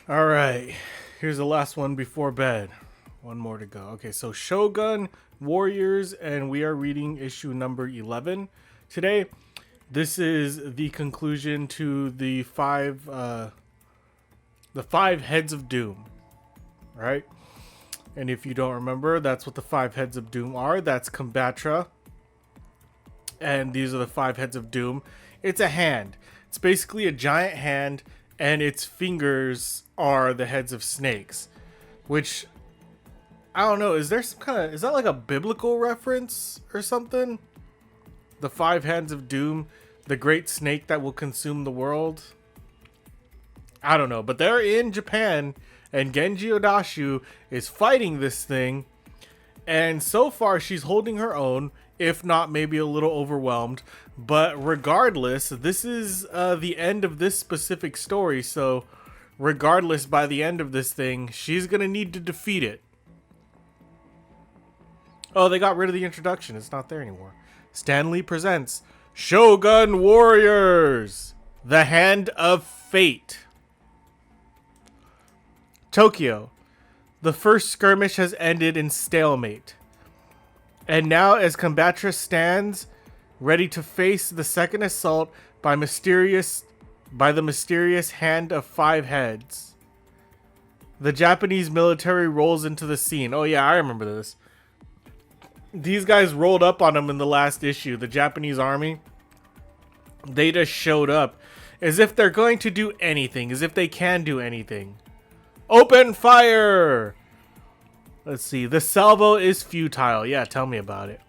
All right, here's the last one before bed. One more to go. Okay, so Shogun Warriors, and we are reading issue number 11 today. This is the conclusion to the five heads of doom, right? And if you don't remember, that's what the five heads of doom are. That's Combatra, and these are the five heads of doom. It's a hand. It's basically a giant hand, and its fingers are the heads of snakes, which I don't know. Is there some kind of, is that like a biblical reference or something? The five hands of doom, the great snake that will consume the world. I don't know, but they're in Japan, and Genji Odashu is fighting this thing, and so far she's holding her own, if not maybe a little overwhelmed. But regardless, this is the end of this specific story, so regardless, by the end of this thing, she's gonna need to defeat it. Oh, they got rid of the introduction. It's not there anymore. Stanley presents Shogun Warriors, the Hand of Fate. Tokyo. The first skirmish has ended in stalemate. And now as Combatra stands ready to face the second assault by the mysterious Hand of Five Heads. The Japanese military rolls into the scene. Oh yeah, I remember this. These guys rolled up on him in the last issue. The Japanese army, they just showed up as if they're going to do anything, as if they can do anything. Open fire! Let's see. The salvo is futile. Yeah, tell me about it.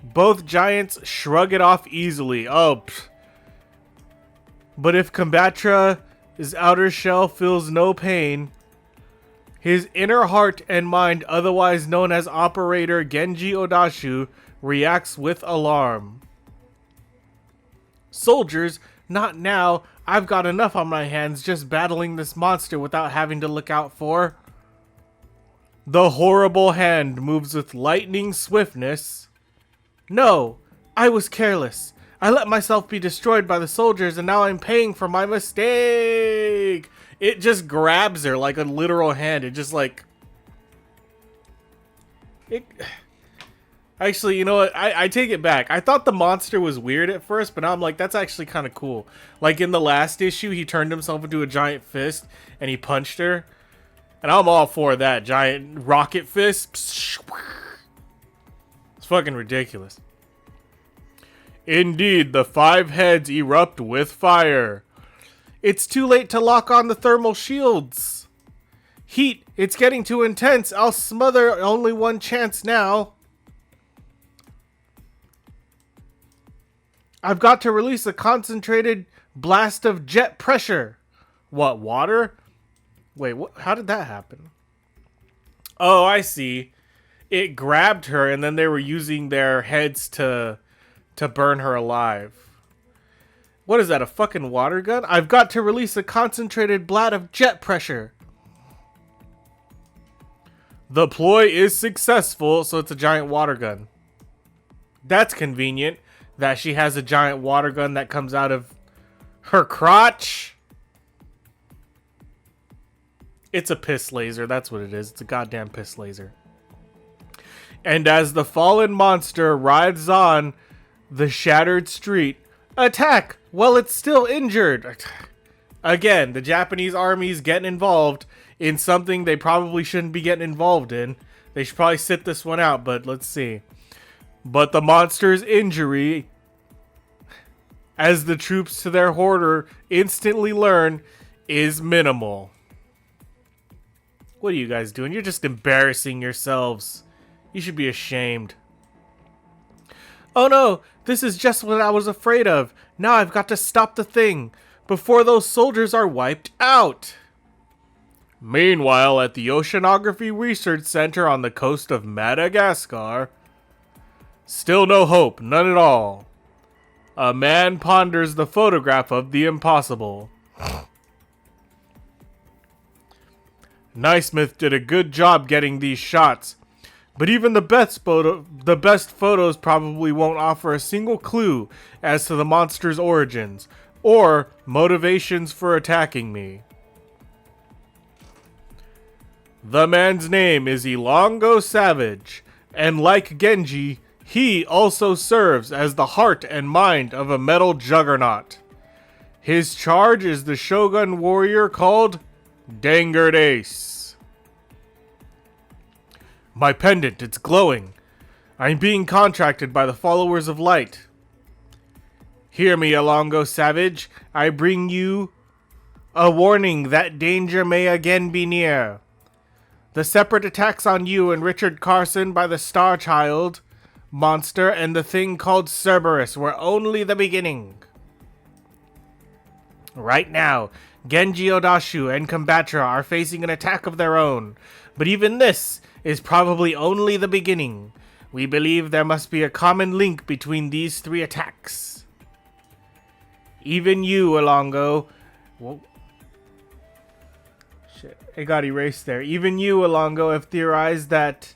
Both giants shrug it off easily. Oh, pfft. But if Combatra's outer shell feels no pain, his inner heart and mind, otherwise known as Operator Genji Odashu, reacts with alarm. Soldiers, not now. I've got enough on my hands just battling this monster without having to look out for. The horrible hand moves with lightning swiftness. No, I was careless. I let myself be destroyed by the soldiers, and now I'm paying for my mistake. It just grabs her like a literal hand. It just like... Actually, you know what? I take it back. I thought the monster was weird at first, but now I'm like, that's actually kind of cool. Like in the last issue, he turned himself into a giant fist, and he punched her. And I'm all for that. Giant rocket fist. It's fucking ridiculous. Indeed, the five heads erupt with fire. It's too late to lock on the thermal shields. Heat, it's getting too intense. I'll smother only one chance now. I've got to release a concentrated blast of jet pressure. What, water? Wait, what? How did that happen? Oh, I see. It grabbed her, and then they were using their heads to burn her alive. What is that, a fucking water gun? I've got to release a concentrated blast of jet pressure. The ploy is successful, so it's a giant water gun. That's convenient, that she has a giant water gun that comes out of her crotch. It's a piss laser, that's what it is. It's a goddamn piss laser. And as the fallen monster rides on the shattered street, attack while it's still injured. Again, the Japanese army's getting involved in something they probably shouldn't be getting involved in. They should probably sit this one out, but let's see. But the monster's injury, as the troops to their horror instantly learn, is minimal. What are you guys doing? You're just embarrassing yourselves. You should be ashamed. Oh no, this is just what I was afraid of. Now I've got to stop the thing before those soldiers are wiped out. Meanwhile, at the Oceanography Research Center on the coast of Madagascar, still no hope, none at all. A man ponders the photograph of the impossible. Naismith did a good job getting these shots, but even the best photos probably won't offer a single clue as to the monster's origins or motivations for attacking me. The man's name is Ilongo Savage, and like Genji, he also serves as the heart and mind of a metal juggernaut. His charge is the Shogun warrior called Dangered Ace. My pendant, it's glowing. I'm being contracted by the followers of light. Hear me, Ilongo Savage. I bring you a warning that danger may again be near. The separate attacks on you and Richard Carson by the Star Child monster and the thing called Cerberus were only the beginning. Right now, Genji Odashu and Combatra are facing an attack of their own, but even this is probably only the beginning. We believe there must be a common link between these three attacks. Even you, Ilongo... Whoa. Shit, it got erased there. Even you, Ilongo, have theorized that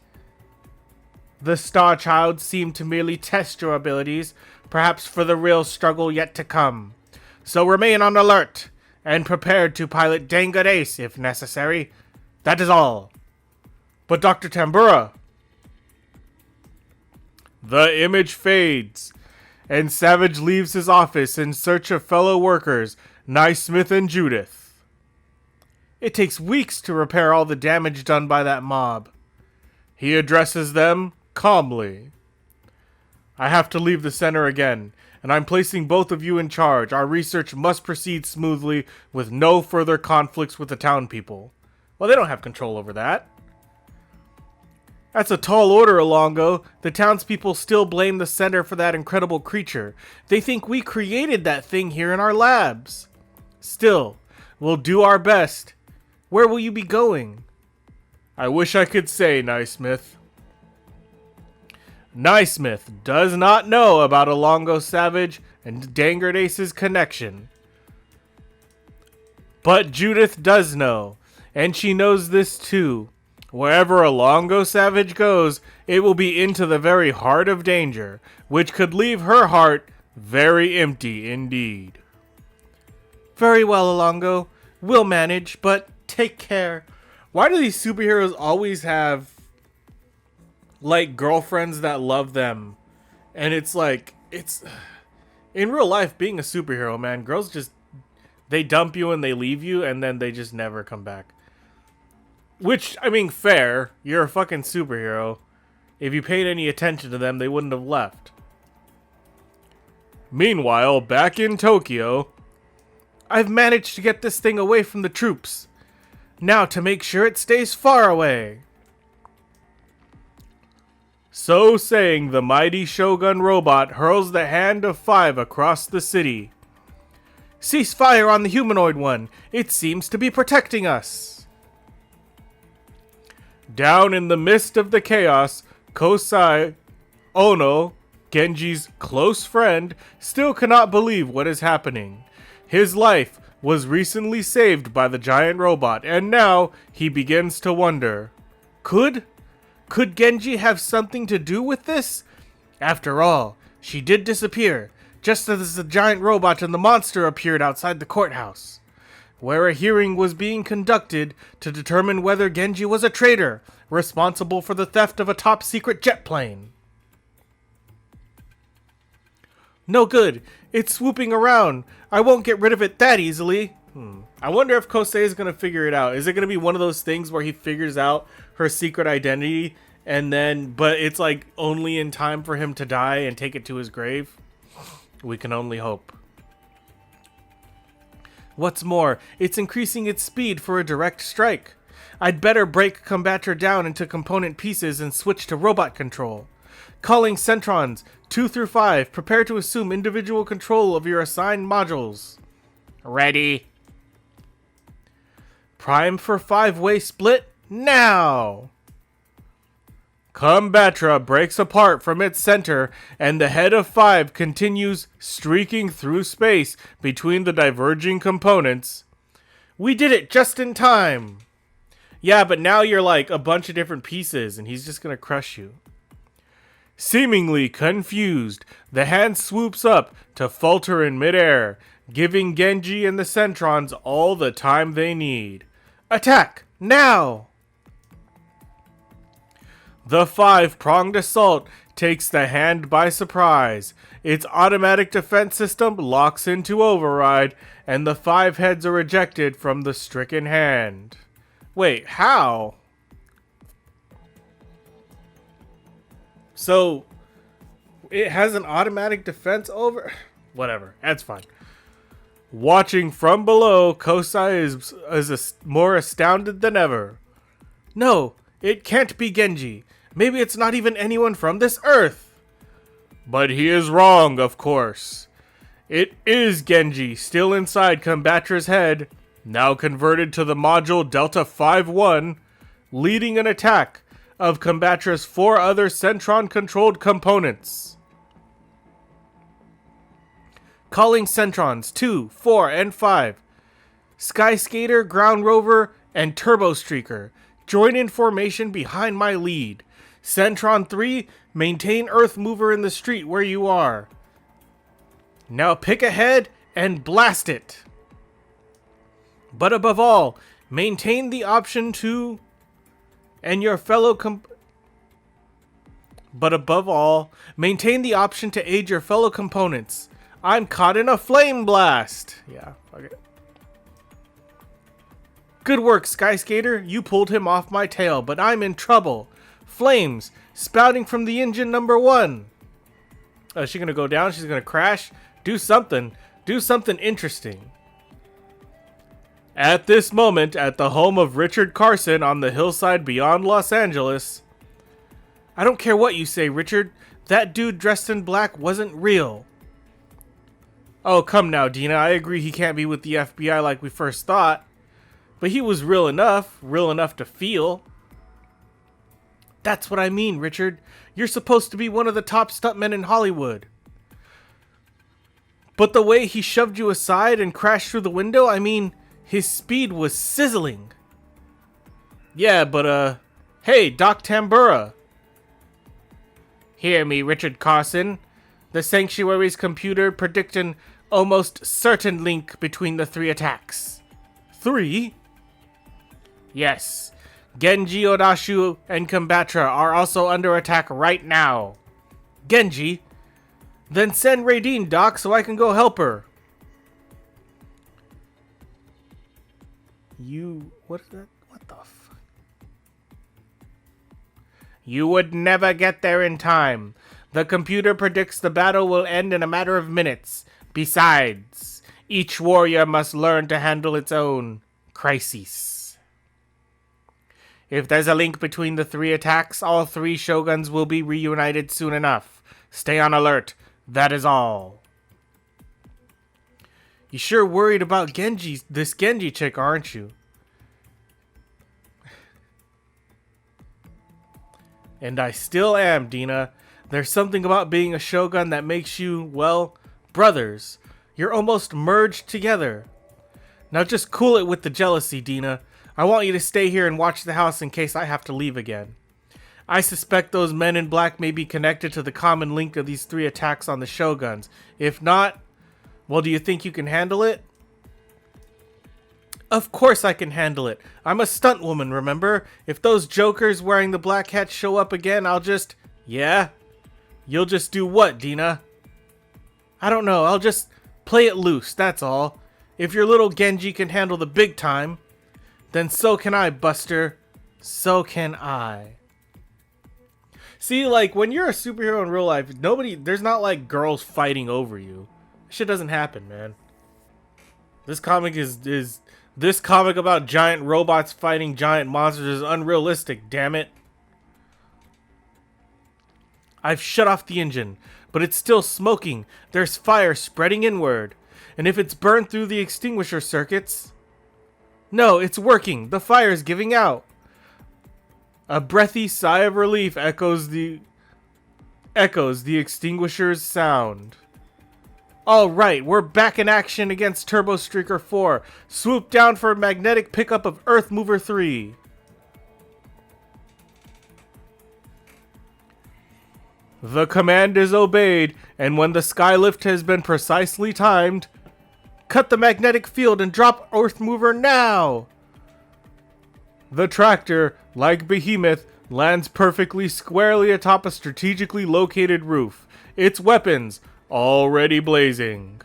the Star Child seemed to merely test your abilities, perhaps for the real struggle yet to come. So remain on alert, and prepared to pilot Dangered Ace if necessary. That is all. But Dr. Tambura... The image fades, and Savage leaves his office in search of fellow workers, Naismith and Judith. It takes weeks to repair all the damage done by that mob. He addresses them calmly. I have to leave the center again, and I'm placing both of you in charge. Our research must proceed smoothly with no further conflicts with the town people. Well, they don't have control over that. That's a tall order, Ilongo. The townspeople still blame the center for that incredible creature. They think we created that thing here in our labs. Still, we'll do our best. Where will you be going? I wish I could say, Naismith. Naismith does not know about Ilongo Savage and Dangered Ace's connection. But Judith does know, and she knows this too. Wherever Ilongo Savage goes, it will be into the very heart of danger, which could leave her heart very empty indeed. Very well, Ilongo. We'll manage, but take care. Why do these superheroes always have, like, girlfriends that love them? And it's like, it's... In real life, being a superhero, man, girls just... They dump you and they leave you, and then they just never come back. Which, I mean, fair. You're a fucking superhero. If you paid any attention to them, they wouldn't have left. Meanwhile, back in Tokyo, I've managed to get this thing away from the troops. Now to make sure it stays far away. So saying, the mighty Shogun robot hurls the hand of 5 across the city. Cease fire on the humanoid one. It seems to be protecting us. Down in the midst of the chaos, Kosai Ono, Genji's close friend, still cannot believe what is happening. His life was recently saved by the giant robot, and now he begins to wonder. Could Genji have something to do with this? After all, she did disappear, just as the giant robot and the monster appeared outside the courthouse, where a hearing was being conducted to determine whether Genji was a traitor, responsible for the theft of a top-secret jet plane. No good. It's swooping around. I won't get rid of it that easily. I wonder if Kosei is going to figure it out. Is it going to be one of those things where he figures out her secret identity, and then, but it's like only in time for him to die and take it to his grave? We can only hope. What's more, it's increasing its speed for a direct strike. I'd better break Combatra down into component pieces and switch to robot control. Calling Centrons 2 through 5, prepare to assume individual control of your assigned modules. Ready. Prime for 5-way split now. Combatra breaks apart from its center, and the head of 5 continues streaking through space between the diverging components. We did it just in time. Yeah, but now you're like a bunch of different pieces, and he's just gonna crush you. Seemingly confused, the hand swoops up to falter in midair, giving Genji and the Centrons all the time they need. Attack! Now! The 5-pronged assault takes the hand by surprise. Its automatic defense system locks into override, and the 5 heads are ejected from the stricken hand. Wait, how? So, it has an automatic defense over... Whatever, that's fine. Watching from below, Kosai is more astounded than ever. No, it can't be Genji. Maybe it's not even anyone from this earth. But he is wrong, of course. It is Genji, still inside Combatra's head, now converted to the module Delta 5-1, leading an attack of Combatra's 4 other Centron-controlled components. Calling Centrons 2, 4, and 5. Sky Skater, Ground Rover, and Turbo Streaker, join in formation behind my lead. Centron 3, maintain Earth Mover in the street where you are. Now pick a head and blast it. But above all, maintain the option to... and your fellow But above all, maintain the option to aid your fellow components. I'm caught in a flame blast. Yeah, fuck it. Good work, Sky Skater. You pulled him off my tail, but I'm in trouble. Flames spouting from the engine number 1. Is she gonna go down? She's gonna crash? Do something. Do something interesting. At this moment, at the home of Richard Carson on the hillside beyond Los Angeles. I don't care what you say, Richard. That dude dressed in black wasn't real. Oh, come now, Dina. I agree he can't be with the FBI like we first thought. But he was real enough to feel. That's what I mean, Richard. You're supposed to be one of the top stuntmen in Hollywood. But the way he shoved you aside and crashed through the window, I mean, his speed was sizzling. Yeah, but, hey, Doc Tambura. Hear me, Richard Carson. The Sanctuary's computer predict an almost certain link between the 3 attacks. 3? Yes. Genji Odashu and Combatra are also under attack right now. Genji? Then send Raideen, Doc, so I can go help her. What is that? What the fuck? You would never get there in time. The computer predicts the battle will end in a matter of minutes. Besides, each warrior must learn to handle its own crises. If there's a link between the 3 attacks, all 3 Shoguns will be reunited soon enough. Stay on alert. That is all. You sure worried about this Genji chick, aren't you? And I still am, Dina. There's something about being a Shogun that makes you, well, brothers. You're almost merged together. Now just cool it with the jealousy, Dina. I want you to stay here and watch the house in case I have to leave again. I suspect those men in black may be connected to the common link of these 3 attacks on the Shoguns. If not, well, do you think you can handle it? Of course I can handle it. I'm a stunt woman, remember? If those jokers wearing the black hats show up again, I'll just... Yeah? You'll just do what, Dina? I don't know. I'll just play it loose, that's all. If your little Genji can handle the big time, then so can I, Buster. So can I. See, like, when you're a superhero in real life, there's not, like, girls fighting over you. Shit doesn't happen, man. This comic this comic about giant robots fighting giant monsters is unrealistic, damn it. I've shut off the engine, but it's still smoking. There's fire spreading inward. And if it's burned through the extinguisher circuits... No, it's working. The fire's giving out. A breathy sigh of relief echoes the extinguisher's sound. Alright, we're back in action against Turbo Streaker 4. Swoop down for a magnetic pickup of Earth Mover 3. The command is obeyed, and when the skylift has been precisely timed, cut the magnetic field and drop Earth Mover now! The tractor, like Behemoth, lands perfectly squarely atop a strategically located roof, its weapons already blazing.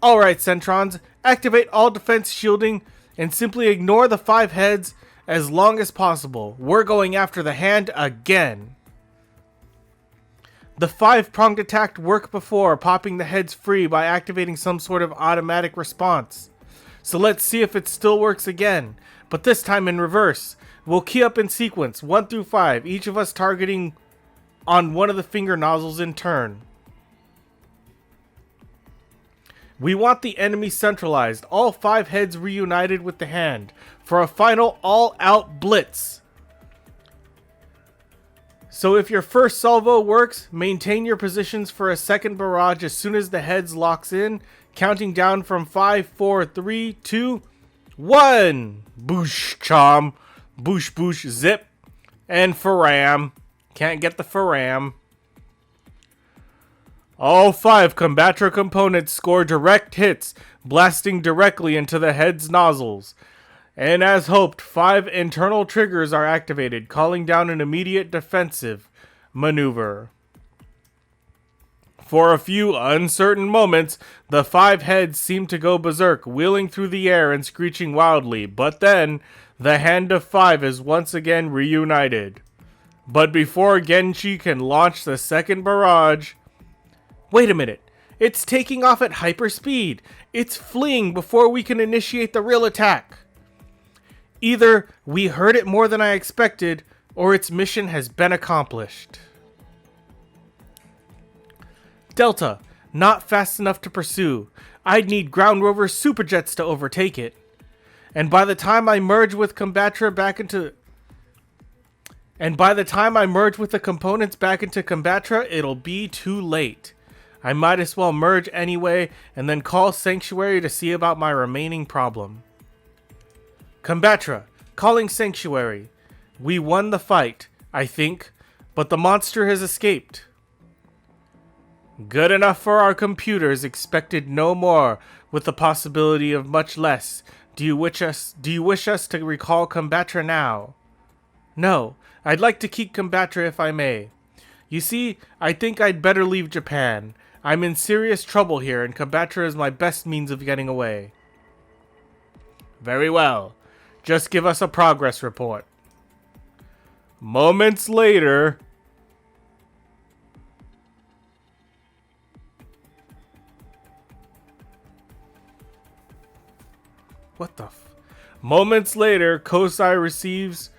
Alright, Centrons, activate all defense shielding and simply ignore the 5 heads as long as possible. We're going after the hand again. The 5-pronged attack worked before, popping the heads free by activating some sort of automatic response. So let's see if it still works again, but this time in reverse. We'll key up in sequence, 1 through 5, each of us targeting on one of the finger nozzles in turn. We want the enemy centralized, all 5 heads reunited with the hand, for a final all-out blitz. So if your first salvo works, maintain your positions for a second barrage as soon as the heads locks in, counting down from 5, 4, 3, 2, 1! Boosh, chom. Boosh, boosh, zip. And faram. Can't get the faram. All 5 Combatra components score direct hits, blasting directly into the head's nozzles. And as hoped, 5 internal triggers are activated, calling down an immediate defensive maneuver. For a few uncertain moments, the 5 heads seem to go berserk, wheeling through the air and screeching wildly, but then, the hand of 5 is once again reunited. But before Genji can launch the second barrage... Wait a minute, it's taking off at hyperspeed. It's fleeing before we can initiate the real attack. Either we heard it more than I expected, or its mission has been accomplished. Delta, not fast enough to pursue. I'd need ground rover superjets to overtake it. And by the time I merge with Combatra back into... And by the time I merge with the components back into Combatra, it'll be too late. I might as well merge anyway, and then call Sanctuary to see about my remaining problem. Combatra, calling Sanctuary. We won the fight, I think, but the monster has escaped. Good enough for our computers, expected no more, with the possibility of much less. Do you wish us to recall Combatra now? No, I'd like to keep Combatra if I may. You see, I think I'd better leave Japan. I'm in serious trouble here, and Combatra is my best means of getting away. Very well. Just give us a progress report. Moments later... What the f... Moments later, Kosai receives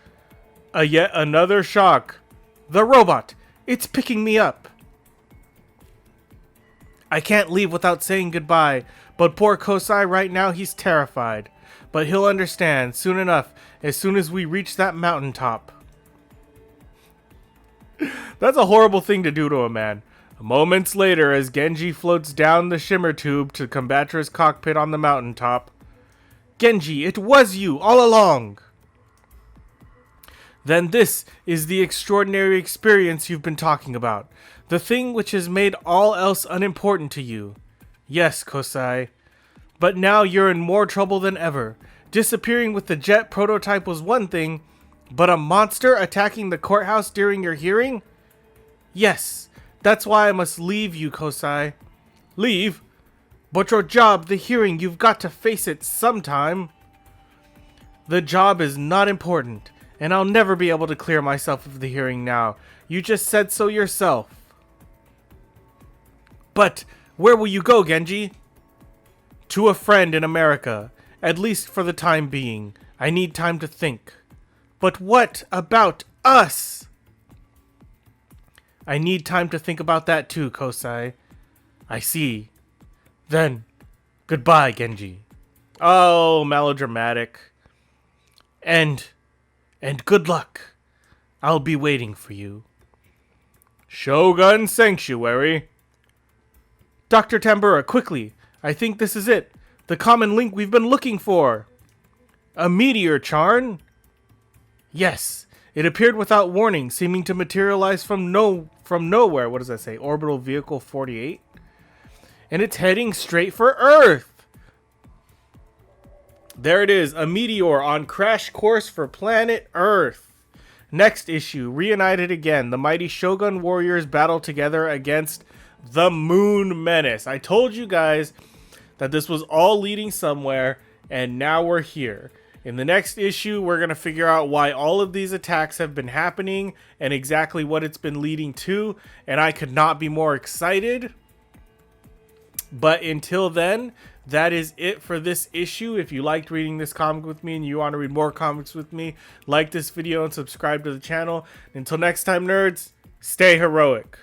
a yet another shock. The robot! It's picking me up! I can't leave without saying goodbye, but poor Kosai right now, he's terrified. But he'll understand soon enough, as soon as we reach that mountaintop. That's a horrible thing to do to a man. Moments later, as Genji floats down the shimmer tube to Combatra's cockpit on the mountaintop. Genji, it was you all along! Then this is the extraordinary experience you've been talking about. The thing which has made all else unimportant to you. Yes, Kosai. But now you're in more trouble than ever. Disappearing with the jet prototype was one thing, but a monster attacking the courthouse during your hearing? Yes, that's why I must leave you, Kosai. Leave? But your job, the hearing, you've got to face it sometime. The job is not important, and I'll never be able to clear myself of the hearing now. You just said so yourself. But where will you go, Genji? To a friend in America, at least for the time being. I need time to think. But what about us? I need time to think about that too, Kosai. I see. Then, goodbye, Genji. Oh, melodramatic. And good luck. I'll be waiting for you. Shogun Sanctuary. Dr. Tambura, quickly. I think this is it. The common link we've been looking for. A meteor, Charn? Yes. It appeared without warning, seeming to materialize from nowhere. What does that say? Orbital Vehicle 48? And it's heading straight for Earth. There it is. A meteor on crash course for planet Earth. Next issue, reunited again. The mighty Shogun warriors battle together against the Moon Menace. I told you guys that this was all leading somewhere, and now we're here. In the next issue, we're going to figure out why all of these attacks have been happening and exactly what it's been leading to, and I could not be more excited. But until then, that is it for this issue. If you liked reading this comic with me and you want to read more comics with me, like this video and subscribe to the channel. Until next time, nerds, stay heroic.